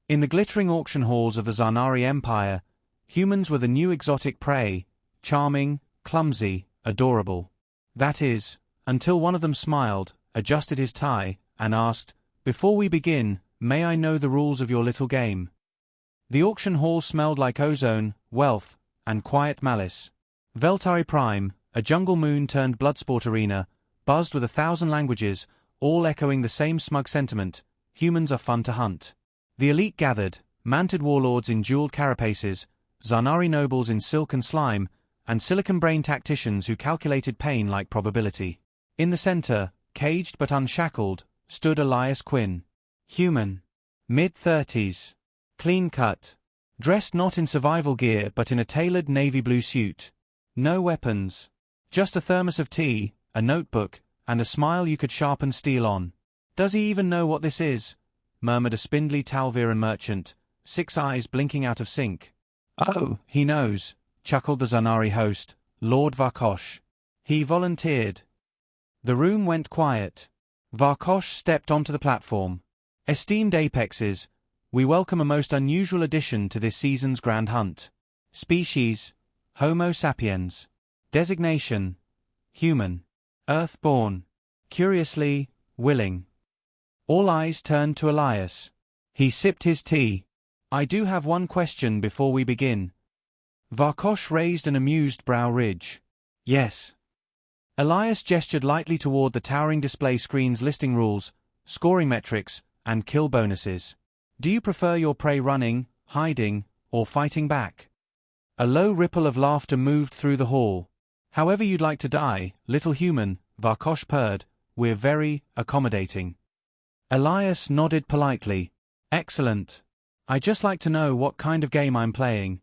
In the glittering auction halls of the Zarnari Empire, humans were the new exotic prey, charming, clumsy, adorable. That is, until one of them smiled, adjusted his tie, and asked, "Before we begin, may I know the rules of your little game?" The auction hall smelled like ozone, wealth, and quiet malice. Veltari Prime, a jungle moon turned bloodsport arena, buzzed with 1,000 languages, all echoing the same smug sentiment: humans are fun to hunt. The elite gathered, mantid warlords in jeweled carapaces, Zarnari nobles in silk and slime, and silicon-brain tacticians who calculated pain like probability. In the center, caged but unshackled, stood Elias Quinn. Human. Mid-30s. Clean-cut. Dressed not in survival gear but in a tailored navy blue suit. No weapons. Just a thermos of tea, a notebook, and a smile you could sharpen steel on. "Does he even know what this is?" murmured a spindly Talviran merchant, 6 eyes blinking out of sync. "Oh, he knows," chuckled the Zarnari host, Lord Varkosh. He volunteered. The room went quiet. Varkosh stepped onto the platform. "Esteemed Apexes, we welcome a most unusual addition to this season's grand hunt. Species: Homo sapiens. Designation: human. Earth-born. Curiously, willing." All eyes turned to Elias. He sipped his tea. "I do have one question before we begin." Varkosh raised an amused brow ridge. "Yes." Elias gestured lightly toward the towering display screens listing rules, scoring metrics, and kill bonuses. "Do you prefer your prey running, hiding, or fighting back?" A low ripple of laughter moved through the hall. "However you'd like to die, little human," Varkosh purred, "we're very accommodating." Elias nodded politely. "Excellent. I'd just like to know what kind of game I'm playing."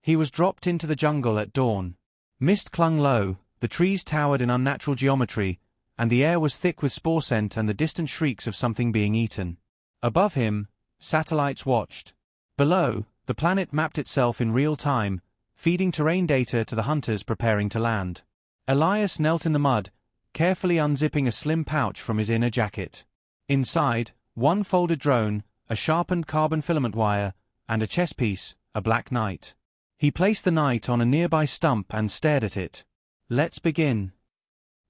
He was dropped into the jungle at dawn. Mist clung low, the trees towered in unnatural geometry, and the air was thick with spore scent and the distant shrieks of something being eaten. Above him, satellites watched. Below, the planet mapped itself in real time, feeding terrain data to the hunters preparing to land. Elias knelt in the mud, carefully unzipping a slim pouch from his inner jacket. Inside, one folded drone, a sharpened carbon filament wire, and a chess piece, a black knight. He placed the knight on a nearby stump and stared at it. "Let's begin."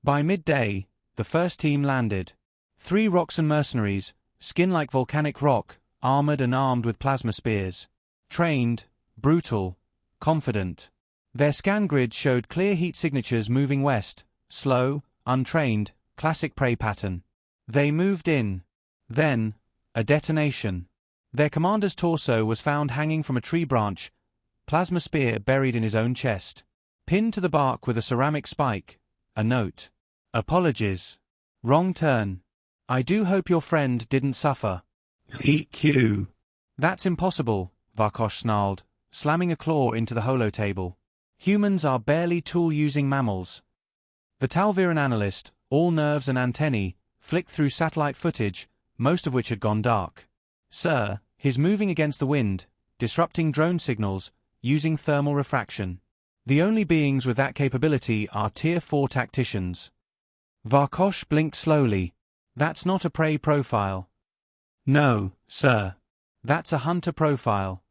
By midday, the first team landed. 3 Roxan mercenaries, skin like volcanic rock, armored and armed with plasma spears. Trained, brutal, confident. Their scan grids showed clear heat signatures moving west, slow, untrained, classic prey pattern. They moved in. Then, a detonation. Their commander's torso was found hanging from a tree branch, plasma spear buried in his own chest. Pinned to the bark with a ceramic spike, a note. "Apologies. Wrong turn. I do hope your friend didn't suffer." "EQ." "That's impossible," Varkosh snarled, slamming a claw into the holotable. "Humans are barely tool-using mammals." The Talviran analyst, all nerves and antennae, flicked through satellite footage, most of which had gone dark. "Sir, he's moving against the wind, disrupting drone signals, using thermal refraction. The only beings with that capability are Tier 4 tacticians." Varkosh blinked slowly. "That's not a prey profile." "No, sir. That's a hunter profile."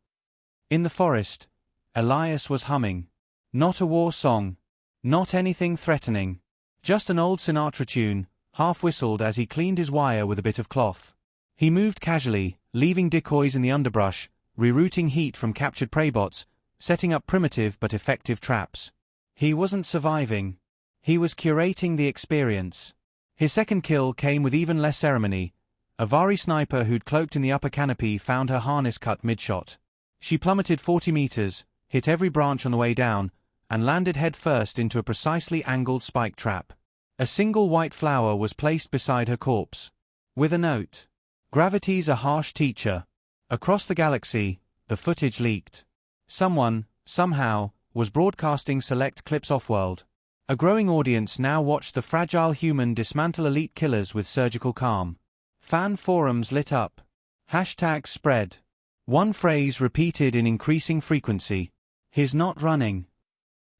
In the forest, Elias was humming. Not a war song. Not anything threatening. Just an old Sinatra tune, half-whistled as he cleaned his wire with a bit of cloth. He moved casually, leaving decoys in the underbrush, rerouting heat from captured prey bots, setting up primitive but effective traps. He wasn't surviving. He was curating the experience. His second kill came with even less ceremony. A Vari sniper who'd cloaked in the upper canopy found her harness cut mid-shot. She plummeted 40 meters, hit every branch on the way down, and landed head-first into a precisely angled spike trap. A single white flower was placed beside her corpse. With a note. "Gravity's a harsh teacher." Across the galaxy, the footage leaked. Someone, somehow, was broadcasting select clips off-world. A growing audience now watched the fragile human dismantle elite killers with surgical calm. Fan forums lit up. Hashtags spread. One phrase repeated in increasing frequency. "He's not running."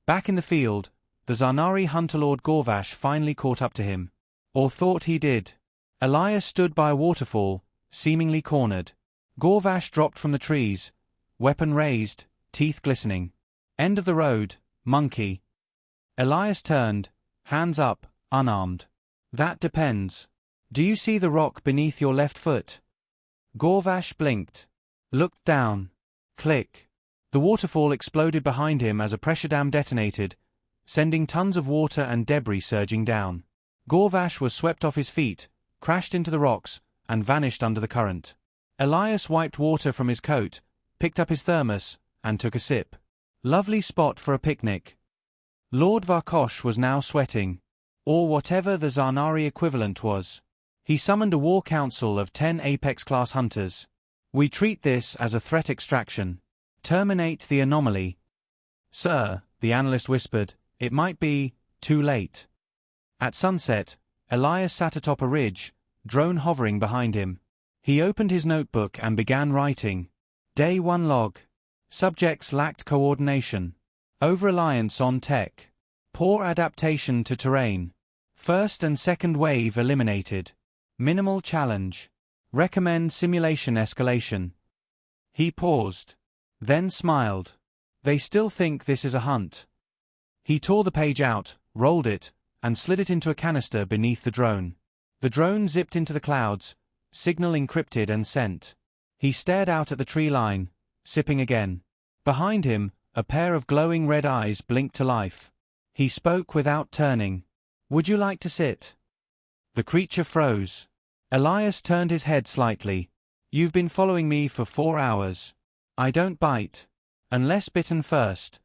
Back in the field, the Zarnari hunter-lord Gorvash finally caught up to him. Or thought he did. Elias stood by a waterfall, seemingly cornered. Gorvash dropped from the trees, weapon raised, teeth glistening. End of the road, monkey. Elias turned, hands up, unarmed. That depends. Do you see the rock beneath your left foot? Gorvash blinked. Looked down. Click. The waterfall exploded behind him as a pressure dam detonated, sending tons of water and debris surging down. Gorvash was swept off his feet, crashed into the rocks, and vanished under the current. Elias wiped water from his coat, picked up his thermos, and took a sip. Lovely spot for a picnic. Lord Varkosh was now sweating. Or whatever the Zarnari equivalent was. He summoned a war council of 10 Apex-class hunters. We treat this as a threat extraction. Terminate the anomaly. Sir, the analyst whispered, it might be too late. At sunset, Elias sat atop a ridge, drone hovering behind him. He opened his notebook and began writing. Day 1 log. Subjects lacked coordination. Over-reliance on tech. Poor adaptation to terrain. First and second wave eliminated. Minimal challenge. Recommend simulation escalation. He paused. Then smiled. They still think this is a hunt. He tore the page out, rolled it, and slid it into a canister beneath the drone. The drone zipped into the clouds, signal encrypted and sent. He stared out at the tree line, sipping again. Behind him, a pair of glowing red eyes blinked to life. He spoke without turning. Would you like to sit? The creature froze. Elias turned his head slightly. You've been following me for 4 hours. I don't bite. Unless bitten first.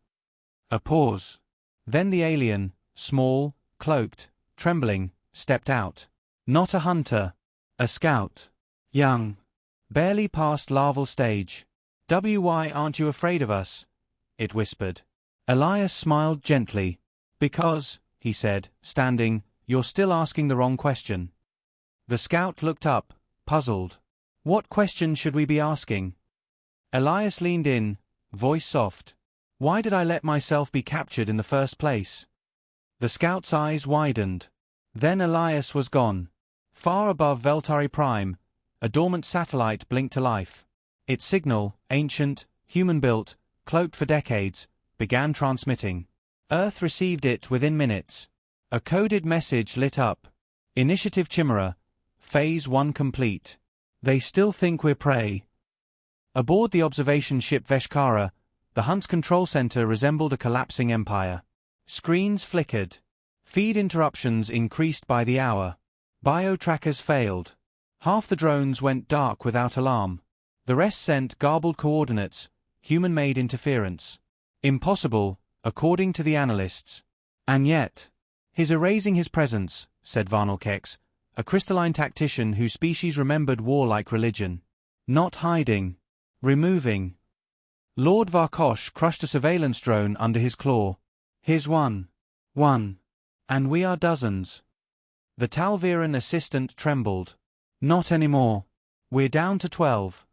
A pause. Then the alien, small, cloaked, trembling, stepped out. Not a hunter. A scout. Young. Barely past larval stage. Why aren't you afraid of us? It whispered. Elias smiled gently. Because, he said, standing, you're still asking the wrong question. The scout looked up, puzzled. What question should we be asking? Elias leaned in, voice soft. Why did I let myself be captured in the first place? The scout's eyes widened. Then Elias was gone. Far above Veltari Prime, a dormant satellite blinked to life. Its signal, ancient, human-built, cloaked for decades, began transmitting. Earth received it within minutes. A coded message lit up. Initiative Chimera. Phase 1 complete. They still think we're prey. Aboard the observation ship Veshkara, the hunt's control center resembled a collapsing empire. Screens flickered. Feed interruptions increased by the hour. Bio-trackers failed. Half the drones went dark without alarm. The rest sent garbled coordinates, human-made interference. Impossible, according to the analysts. And yet, his erasing his presence, said Varnalkex, a crystalline tactician whose species remembered war like religion. Not hiding. Removing. Lord Varkosh crushed a surveillance drone under his claw. Here's one. And we are dozens. The Talviran assistant trembled. Not anymore. We're down to 12.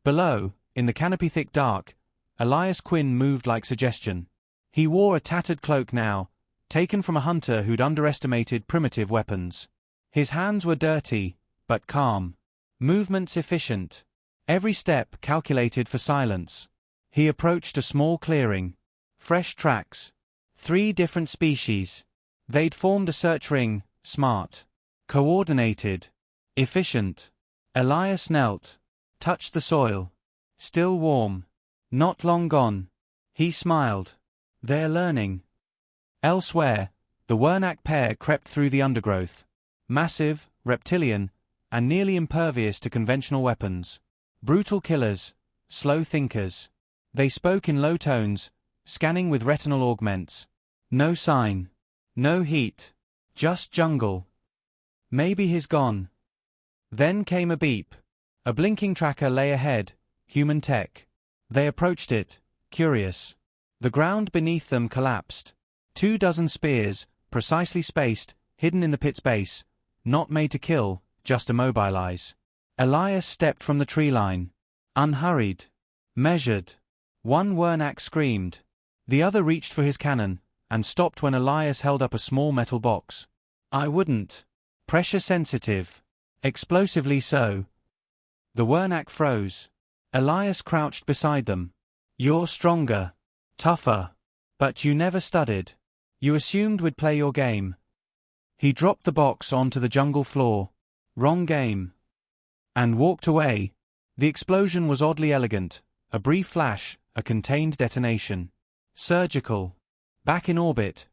Below, in the canopy-thick dark, Elias Quinn moved like suggestion. He wore a tattered cloak now, taken from a hunter who'd underestimated primitive weapons. His hands were dirty, but calm. Movements efficient. Every step calculated for silence. He approached a small clearing. Fresh tracks. 3 different species. They'd formed a search ring, smart. Coordinated. Efficient. Elias knelt. Touched the soil. Still warm. Not long gone. He smiled. They're learning. Elsewhere, the Wernak pair crept through the undergrowth. Massive, reptilian, and nearly impervious to conventional weapons. Brutal killers, slow thinkers. They spoke in low tones, scanning with retinal augments. No sign. No heat. Just jungle. Maybe he's gone. Then came a beep. A blinking tracker lay ahead, human tech. They approached it, curious. The ground beneath them collapsed. 24 spears, precisely spaced, hidden in the pit's base, not made to kill, just immobilize. Elias stepped from the tree line. Unhurried. Measured. One Wernak screamed. The other reached for his cannon, and stopped when Elias held up a small metal box. I wouldn't. Pressure sensitive. Explosively so. The Wernak froze. Elias crouched beside them. You're stronger. Tougher. But you never studied. You assumed we'd play your game. He dropped the box onto the jungle floor. Wrong game. And walked away. The explosion was oddly elegant. A brief flash, a contained detonation. Surgical. Back in orbit.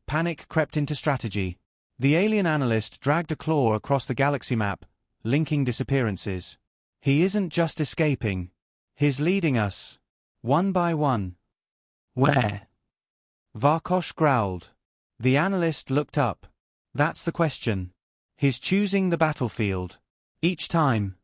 Panic crept into strategy. The alien analyst dragged a claw across the galaxy map, linking disappearances. He isn't just escaping. He's leading us. One by one. Where? Varkosh growled. The analyst looked up. That's the question. He's choosing the battlefield. Each time.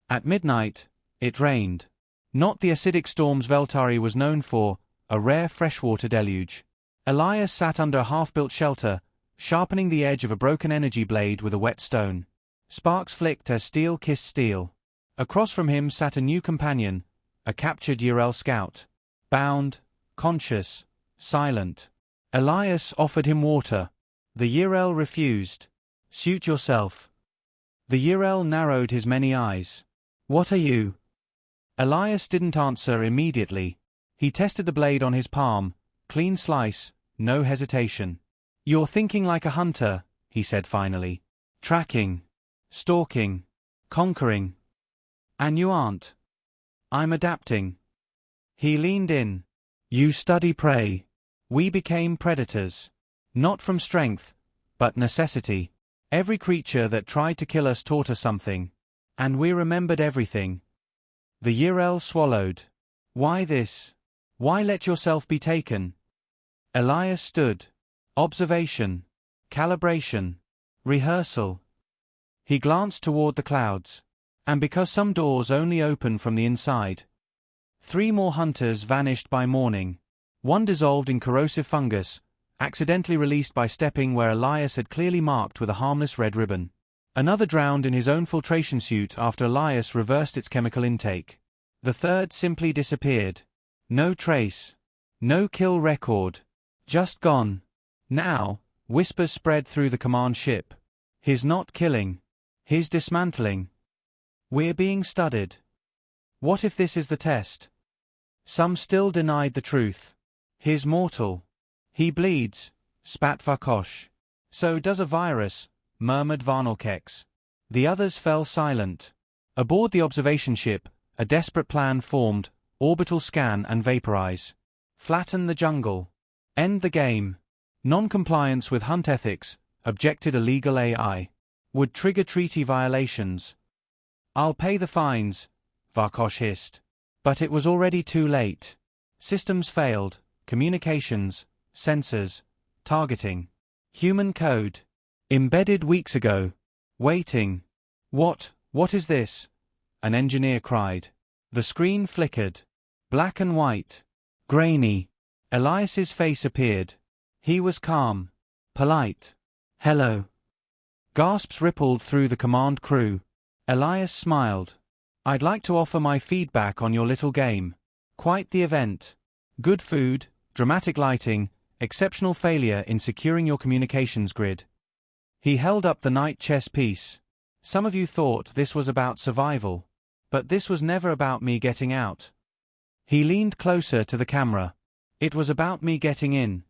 At midnight, it rained. Not the acidic storms Veltari was known for, a rare freshwater deluge. Elias sat under a half-built shelter, sharpening the edge of a broken energy blade with a wet stone. Sparks flicked as steel kissed steel. Across from him sat a new companion, a captured Yrel scout. Bound, conscious, silent. Elias offered him water. The Yrel refused. Suit yourself. The Yrel narrowed his many eyes. What are you? Elias didn't answer immediately. He tested the blade on his palm. Clean slice, no hesitation. You're thinking like a hunter, he said finally. Tracking. Stalking. Conquering. And you aren't. I'm adapting. He leaned in. You study prey. We became predators. Not from strength, but necessity. Every creature that tried to kill us taught us something. And we remembered everything. The Yrel swallowed. Why this? Why let yourself be taken? Elias stood. Observation. Calibration. Rehearsal. He glanced toward the clouds. And because some doors only open from the inside. 3 more hunters vanished by morning. One dissolved in corrosive fungus, accidentally released by stepping where Elias had clearly marked with a harmless red ribbon. Another drowned in his own filtration suit after Elias reversed its chemical intake. The third simply disappeared. No trace. No kill record. Just gone. Now, whispers spread through the command ship. He's not killing. He's dismantling. We're being studied. What if this is the test? Some still denied the truth. He's mortal. He bleeds, spat Varkosh. So does a virus, murmured Varnalkex. The others fell silent. Aboard the observation ship, a desperate plan formed: orbital scan and vaporize. Flatten the jungle. End the game. Non-compliance with hunt ethics, objected illegal AI. Would trigger treaty violations. I'll pay the fines, Varkosh hissed. But it was already too late. Systems failed, communications, sensors, targeting. Human code. Embedded weeks ago. Waiting. What is this? An engineer cried. The screen flickered. Black and white. Grainy. Elias's face appeared. He was calm. Polite. Hello. Gasps rippled through the command crew. Elias smiled. I'd like to offer my feedback on your little game. Quite the event. Good food, dramatic lighting, exceptional failure in securing your communications grid. He held up the knight chess piece. Some of you thought this was about survival. But this was never about me getting out. He leaned closer to the camera. It was about me getting in.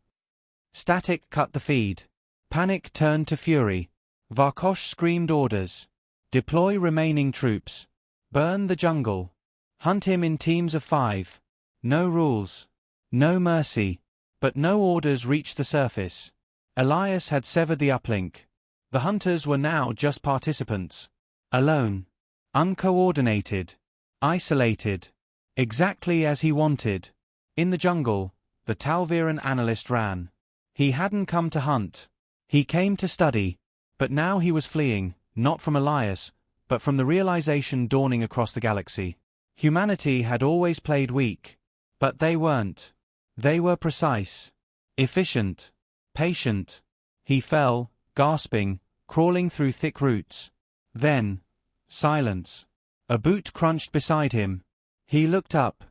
Static cut the feed. Panic turned to fury. Varkosh screamed orders. Deploy remaining troops. Burn the jungle. Hunt him in teams of 5. No rules. No mercy. But no orders reached the surface. Elias had severed the uplink. The hunters were now just participants. Alone. Uncoordinated. Isolated. Exactly as he wanted. In the jungle, the Talviran analyst ran. He hadn't come to hunt. He came to study. But now he was fleeing, not from Elias, but from the realization dawning across the galaxy. Humanity had always played weak. But they weren't. They were precise. Efficient. Patient. He fell, gasping, crawling through thick roots. Then, silence. A boot crunched beside him. He looked up.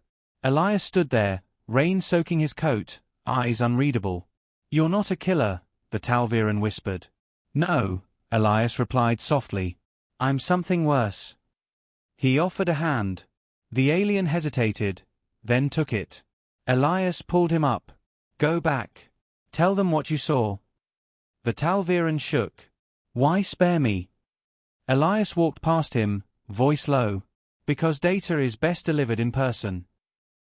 Elias stood there, rain soaking his coat, eyes unreadable. You're not a killer, the Talviran whispered. No, Elias replied softly. I'm something worse. He offered a hand. The alien hesitated, then took it. Elias pulled him up. Go back. Tell them what you saw. The Talviran shook. Why spare me? Elias walked past him, voice low. Because data is best delivered in person.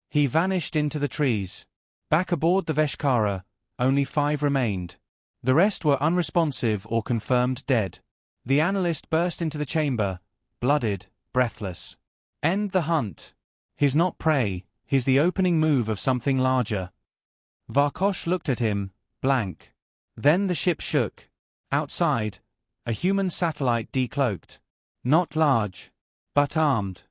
He vanished into the trees. Back aboard the Veshkara, only 5 remained. The rest were unresponsive or confirmed dead. The analyst burst into the chamber, blooded, breathless. End the hunt. He's not prey, he's the opening move of something larger. Varkosh looked at him, blank. Then the ship shook. Outside, a human satellite decloaked. Not large, but armed.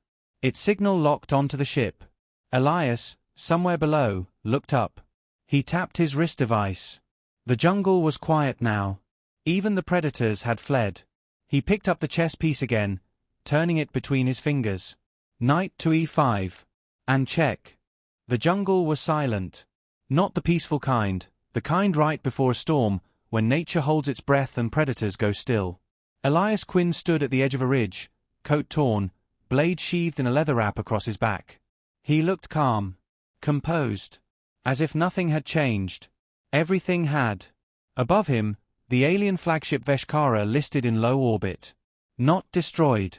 Its signal locked onto the ship. Elias, somewhere below, looked up. He tapped his wrist device. The jungle was quiet now. Even the predators had fled. He picked up the chess piece again, turning it between his fingers. Knight to e5. And check. The jungle was silent. Not the peaceful kind, the kind right before a storm, when nature holds its breath and predators go still. Elias Quinn stood at the edge of a ridge, coat torn, blade sheathed in a leather wrap across his back. He looked calm, composed, as if nothing had changed. Everything had. Above him, the alien flagship Veshkara listed in low orbit. Not destroyed.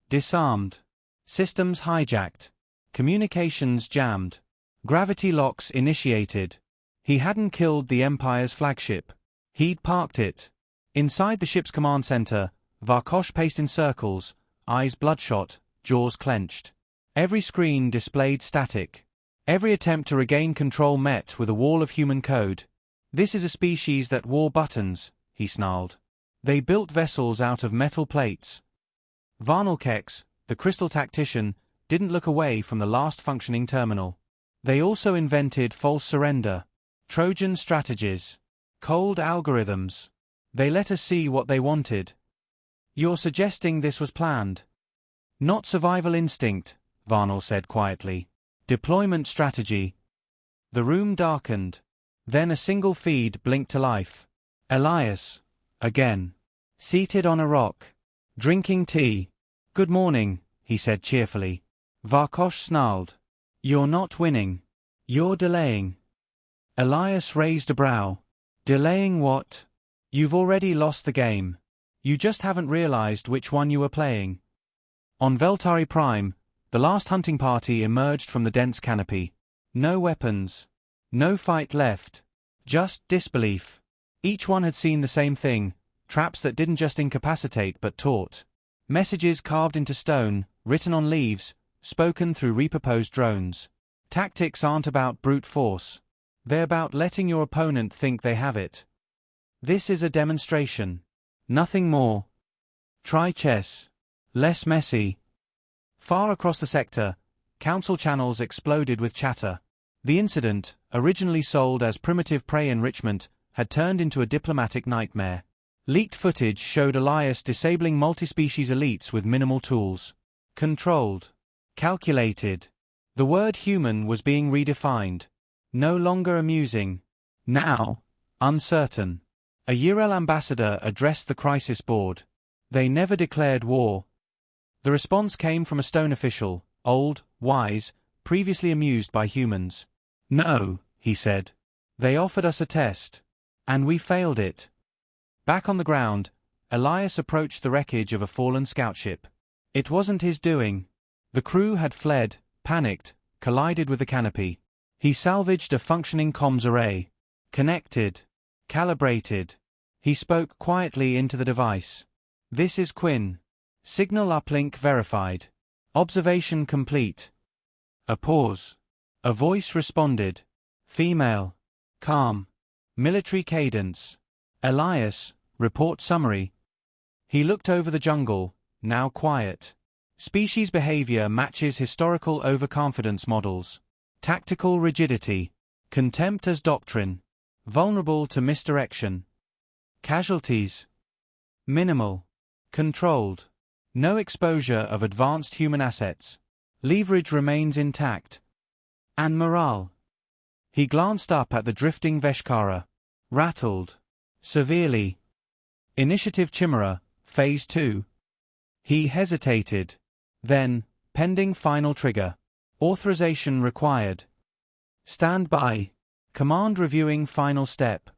Disarmed. Systems hijacked. Communications jammed. Gravity locks initiated. He hadn't killed the Empire's flagship. He'd parked it. Inside the ship's command center, Varkosh paced in circles, eyes bloodshot, jaws clenched. Every screen displayed static. Every attempt to regain control met with a wall of human code. This is a species that wore buttons, he snarled. They built vessels out of metal plates. Varnalkex, the crystal tactician, didn't look away from the last functioning terminal. They also invented false surrender, Trojan strategies, cold algorithms. They let us see what they wanted. You're suggesting this was planned? Not survival instinct, Varnal said quietly. Deployment strategy. The room darkened. Then a single feed blinked to life. Elias. Again. Seated on a rock. Drinking tea. Good morning, he said cheerfully. Varkosh snarled. You're not winning. You're delaying. Elias raised a brow. Delaying what? You've already lost the game. You just haven't realized which one you were playing. On Veltari Prime, the last hunting party emerged from the dense canopy. No weapons. No fight left. Just disbelief. Each one had seen the same thing, traps that didn't just incapacitate but taught. Messages carved into stone, written on leaves, spoken through repurposed drones. Tactics aren't about brute force. They're about letting your opponent think they have it. This is a demonstration. Nothing more. Try chess. Less messy. Far across the sector, council channels exploded with chatter. The incident, originally sold as primitive prey enrichment, had turned into a diplomatic nightmare. Leaked footage showed Elias disabling multi-species elites with minimal tools. Controlled. Calculated. The word human was being redefined. No longer amusing. Now, uncertain. A Ural ambassador addressed the crisis board. They never declared war. The response came from a stone official, old, wise, previously amused by humans. No, he said. They offered us a test. And we failed it. Back on the ground, Elias approached the wreckage of a fallen scout ship. It wasn't his doing. The crew had fled, panicked, collided with the canopy. He salvaged a functioning comms array. Connected. Calibrated. He spoke quietly into the device. This is Quinn. Signal uplink verified. Observation complete. A pause. A voice responded. Female. Calm. Military cadence. Elias, report summary. He looked over the jungle, now quiet. Species behavior matches historical overconfidence models. Tactical rigidity. Contempt as doctrine. Vulnerable to misdirection. Casualties. Minimal. Controlled. No exposure of advanced human assets. Leverage remains intact. And morale. He glanced up at the drifting Veshkara. Rattled. Severely. Initiative Chimera, Phase 2. He hesitated. Then, Pending final trigger. Authorization required. Stand by. Command reviewing final step.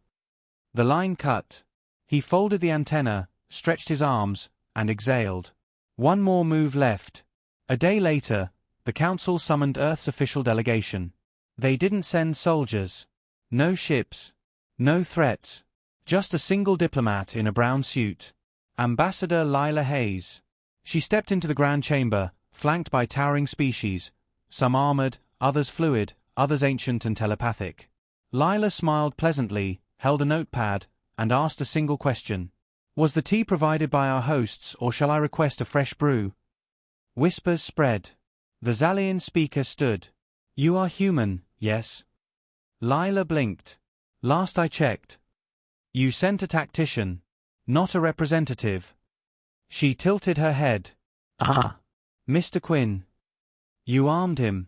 The line cut. He folded the antenna, stretched his arms, and exhaled. One more move left. A day later, the Council summoned Earth's official delegation. They didn't send soldiers. No ships. No threats. Just a single diplomat in a brown suit. Ambassador Lila Hayes. She stepped into the Grand Chamber, flanked by towering species, some armored, others fluid, others ancient and telepathic. Lila smiled pleasantly, held a notepad, and asked a single question. Was the tea provided by our hosts, or shall I request a fresh brew? Whispers spread. The Zalian speaker stood. You are human, yes? Lila blinked. Last I checked. You sent a tactician, not a representative. She tilted her head. Ah, Mr. Quinn. You armed him.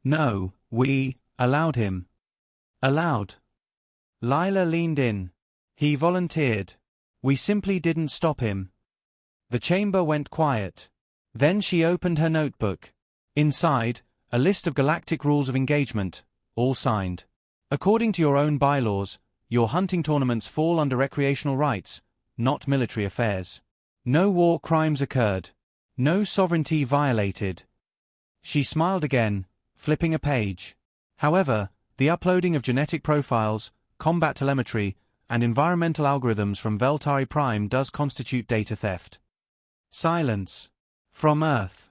No, we allowed him. Allowed. Lila leaned in. He volunteered. We simply didn't stop him. The chamber went quiet. Then she opened her notebook. Inside, a list of galactic rules of engagement, all signed. According to your own bylaws, your hunting tournaments fall under recreational rights, not military affairs. No war crimes occurred. No sovereignty violated. She smiled again, flipping a page. However, the uploading of genetic profiles, combat telemetry, and environmental algorithms from Veltari Prime does constitute data theft. Silence. From Earth.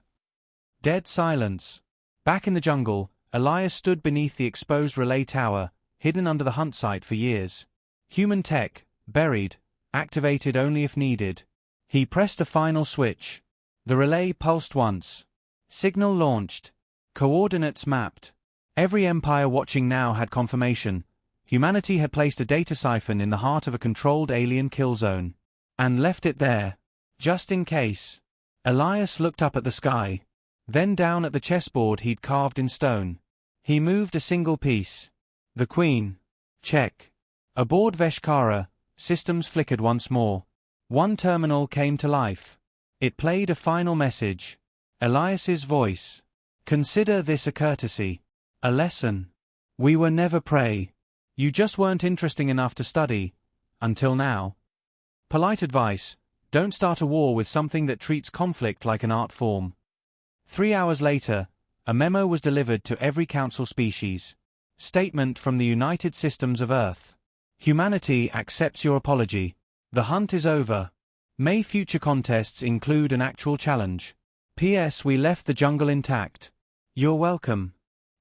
Dead silence. Back in the jungle, Elias stood beneath the exposed relay tower, hidden under the hunt site for years. Human tech, buried, activated only if needed. He pressed a final switch. The relay pulsed once. Signal launched. Coordinates mapped. Every empire watching now had confirmation. Humanity had placed a data siphon in the heart of a controlled alien kill zone. And left it there. Just in case. Elias looked up at the sky. Then down at the chessboard he'd carved in stone. He moved a single piece. The Queen. Check. Aboard Veshkara, systems flickered once more. One terminal came to life. It played a final message. Elias's voice. Consider this a courtesy. A lesson. We were never prey. You just weren't interesting enough to study. Until now. Polite advice. Don't start a war with something that treats conflict like an art form. 3 hours later, a memo was delivered to every council species. Statement from the United Systems of Earth. Humanity accepts your apology. The hunt is over. May future contests include an actual challenge. P.S. We left the jungle intact. You're welcome.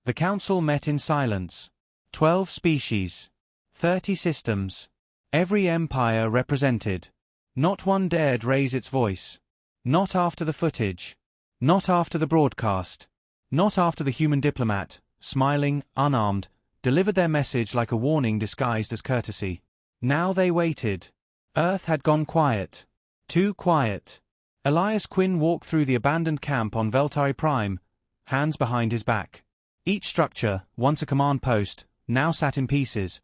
The council met in silence. 12 species. 30 systems. Every empire represented. Not one dared raise its voice. Not after the footage. Not after the broadcast. Not after the human diplomat, smiling, unarmed, delivered their message like a warning disguised as courtesy. Now they waited. Earth had gone quiet. Too quiet. Elias Quinn walked through the abandoned camp on Veltari Prime, hands behind his back. Each structure, once a command post, now sat in pieces,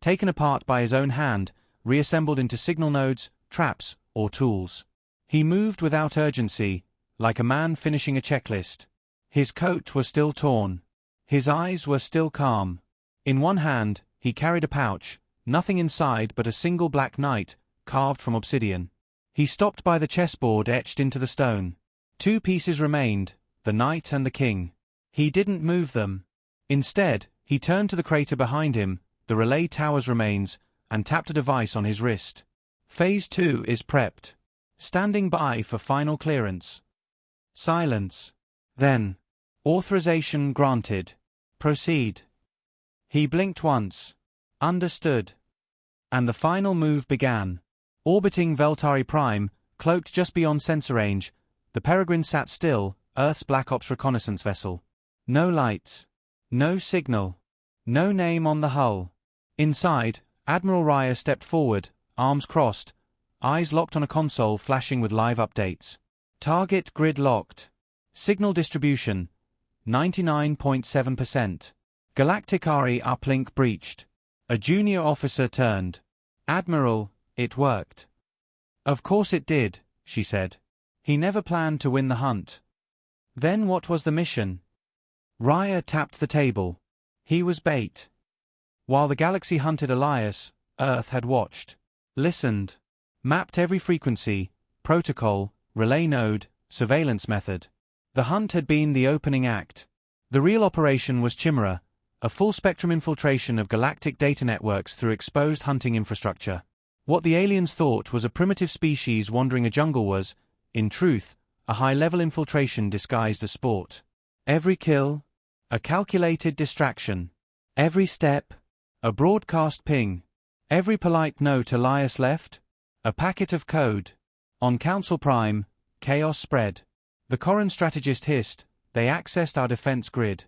taken apart by his own hand, reassembled into signal nodes, traps, or tools. He moved without urgency, like a man finishing a checklist. His coat was still torn. His eyes were still calm. In one hand, he carried a pouch, nothing inside but a single black knight, carved from obsidian. He stopped by the chessboard etched into the stone. 2 pieces remained, the knight and the king. He didn't move them. Instead, he turned to the crater behind him, the relay tower's remains, and tapped a device on his wrist. Phase 2 is prepped. Standing by for final clearance. Silence. Then. Authorization granted. Proceed. He blinked once. Understood. And the final move began. Orbiting Veltari Prime, cloaked just beyond sensor range, the Peregrine sat still, Earth's Black Ops reconnaissance vessel. No lights. No signal. No name on the hull. Inside, Admiral Raya stepped forward, arms crossed, eyes locked on a console flashing with live updates. Target grid locked. Signal distribution. 99.7%. Galactic RE uplink breached. A junior officer turned. Admiral, it worked. Of course it did, she said. He never planned to win the hunt. Then what was the mission? Raya tapped the table. He was bait. While the galaxy hunted Elias, Earth had watched. Listened. Mapped every frequency, protocol, relay node, surveillance method. The hunt had been the opening act. The real operation was Chimera, a full-spectrum infiltration of galactic data networks through exposed hunting infrastructure. What the aliens thought was a primitive species wandering a jungle was, in truth, a high-level infiltration disguised as sport. Every kill, a calculated distraction. Every step, a broadcast ping. Every polite note Elias left, a packet of code. On Council Prime, chaos spread. The Corran strategist hissed, they accessed our defense grid.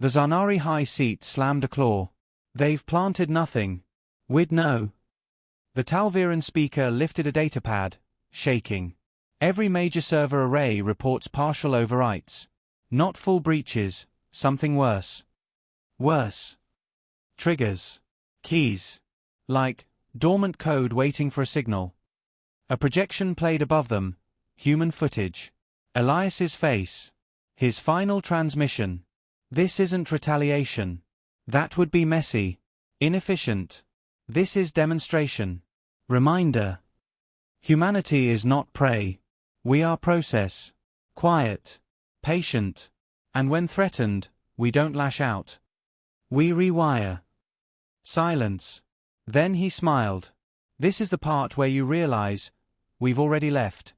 The Zarnari high seat slammed a claw. They've planted nothing. We'd know. The Talviran speaker lifted a datapad, shaking. Every major server array reports partial overwrites. Not full breaches, something worse. Worse. Triggers. Keys. Like, dormant code waiting for a signal. A projection played above them, human footage. Elias's face. His final transmission. This isn't retaliation. That would be messy. Inefficient. This is demonstration. Reminder. Humanity is not prey. We are process. Quiet. Patient. And when threatened, we don't lash out. We rewire. Silence. Then he smiled. This is the part where you realize, we've already left.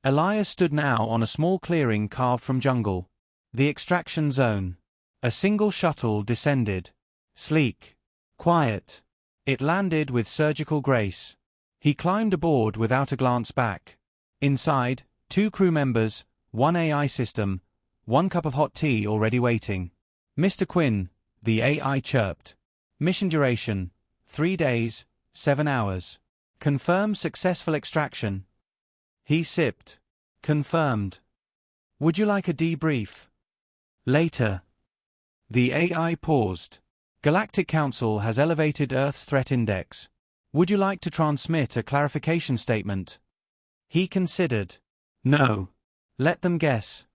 Elias stood now on a small clearing carved from jungle. The extraction zone. A single shuttle descended. Sleek. Quiet. It landed with surgical grace. He climbed aboard without a glance back. Inside, 2 crew members, 1 AI system, 1 cup of hot tea already waiting. Mr. Quinn, the AI chirped. Mission duration, 3 days, 7 hours. Confirm successful extraction. He sipped. Confirmed. Would you like a debrief? Later. The AI paused. Galactic Council has elevated Earth's threat index. Would you like to transmit a clarification statement? He considered. No. Let them guess.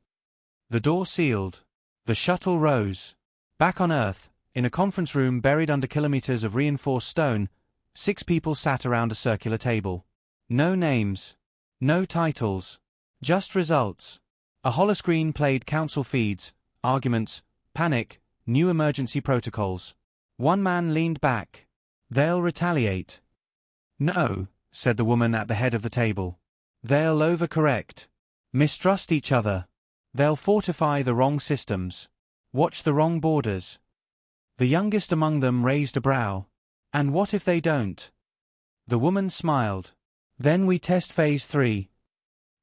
The door sealed. The shuttle rose. Back on Earth, in a conference room buried under kilometers of reinforced stone, 6 people sat around a circular table. No names. No titles. Just results. A holoscreen played council feeds, arguments, panic, new emergency protocols. One man leaned back. They'll retaliate. No, said the woman at the head of the table. They'll overcorrect. Mistrust each other. They'll fortify the wrong systems. Watch the wrong borders. The youngest among them raised a brow. And what if they don't? The woman smiled. Then we test phase 3.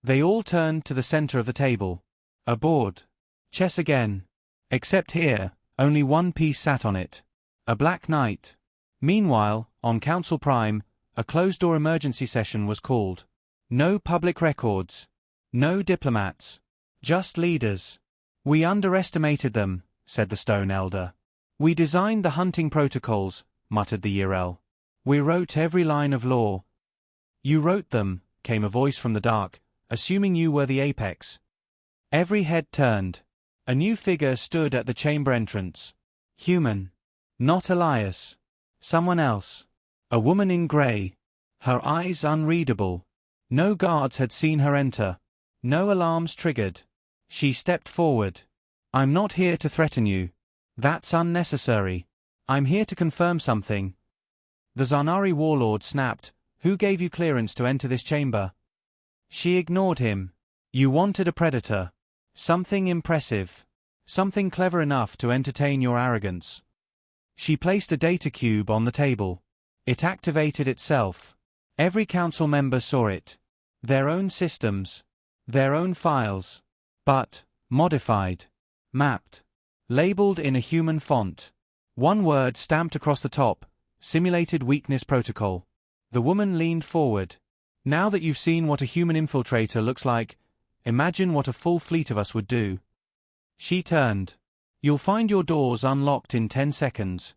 They all turned to the center of the table. A board. Chess again. Except here, only one piece sat on it. A black knight. Meanwhile, on Council Prime, a closed-door emergency session was called. No public records. No diplomats. Just leaders. We underestimated them, said the Stone Elder. We designed the hunting protocols, muttered the Yirel. We wrote every line of law. You wrote them, came a voice from the dark, assuming you were the apex. Every head turned. A new figure stood at the chamber entrance. Human. Not Elias. Someone else. A woman in grey. Her eyes unreadable. No guards had seen her enter. No alarms triggered. She stepped forward. I'm not here to threaten you. That's unnecessary. I'm here to confirm something. The Zarnari warlord snapped. Who gave you clearance to enter this chamber? She ignored him. You wanted a predator. Something impressive. Something clever enough to entertain your arrogance. She placed a data cube on the table. It activated itself. Every council member saw it. Their own systems. Their own files. But, modified. Mapped. Labeled in a human font. One word stamped across the top. Simulated weakness protocol. The woman leaned forward. Now that you've seen what a human infiltrator looks like, imagine what a full fleet of us would do. She turned. You'll find your doors unlocked in 10 seconds.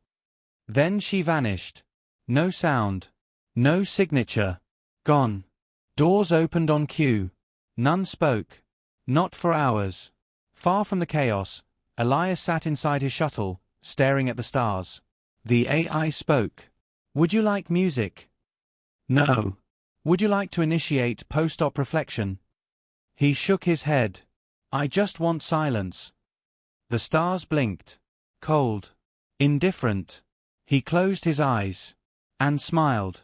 Then she vanished. No sound. No signature. Gone. Doors opened on cue. None spoke. Not for hours. Far from the chaos, Elias sat inside his shuttle, staring at the stars. The AI spoke. Would you like music? No. Would you like to initiate post-op reflection? He shook his head. I just want silence. The stars blinked. Cold. Indifferent. He closed his eyes. And smiled.